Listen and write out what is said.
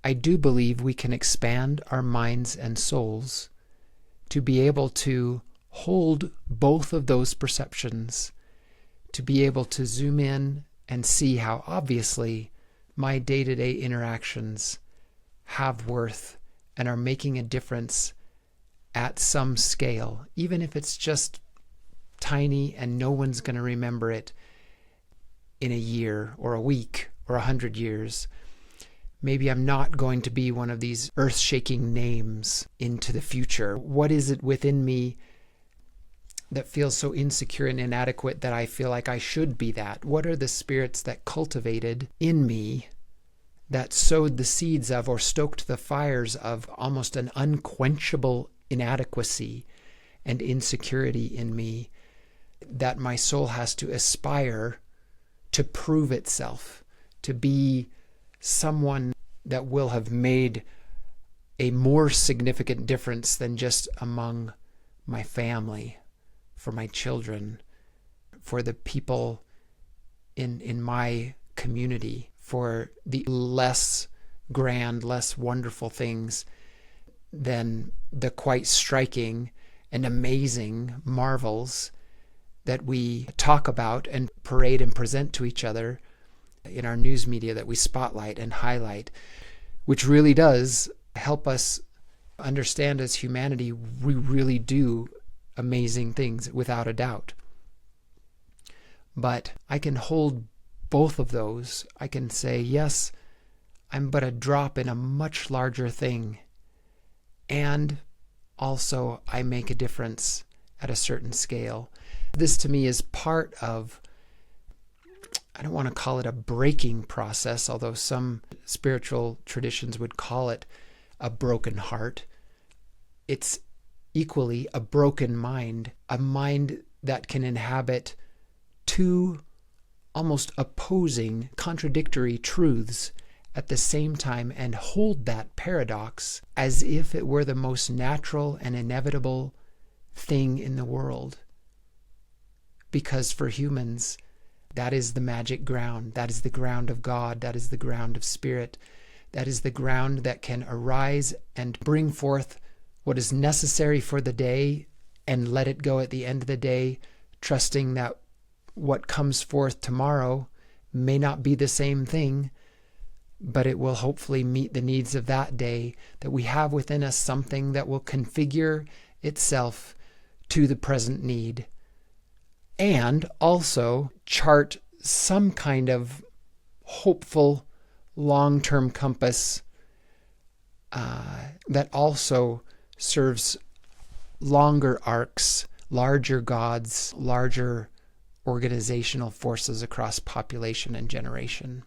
I do believe we can expand our minds and souls to be able to hold both of those perceptions, to be able to zoom in and see how obviously my day-to-day interactions have worth and are making a difference at some scale, even if it's just tiny and no one's going to remember it in a year or a week or 100 years. Maybe I'm not going to be one of these earth-shaking names into the future. What is it within me that feels so insecure and inadequate that I feel like I should be that? What are the spirits that cultivated in me, that sowed the seeds of or stoked the fires of almost an unquenchable inadequacy and insecurity in me, that my soul has to aspire to prove itself, to be someone that will have made a more significant difference than just among my family, for my children, for the people in my community, for the less grand, less wonderful things than the quite striking and amazing marvels that we talk about and parade and present to each other in our news media, that we spotlight and highlight, which really does help us understand as humanity we really do amazing things without a doubt. But I can hold both of those. I can say, yes, I'm but a drop in a much larger thing, and also I make a difference at a certain scale. This to me is part of, I don't want to call it a breaking process, although some spiritual traditions would call it a broken heart. It's equally a broken mind, a mind that can inhabit two almost opposing, contradictory truths at the same time and hold that paradox as if it were the most natural and inevitable thing in the world. Because for humans, that is the magic ground. That is the ground of God. That is the ground of spirit. That is the ground that can arise and bring forth what is necessary for the day and let it go at the end of the day, trusting that what comes forth tomorrow may not be the same thing, but it will hopefully meet the needs of that day, that we have within us something that will configure itself to the present need, and also chart some kind of hopeful long-term compass that also serves longer arcs, larger gods, larger organizational forces across population and generation.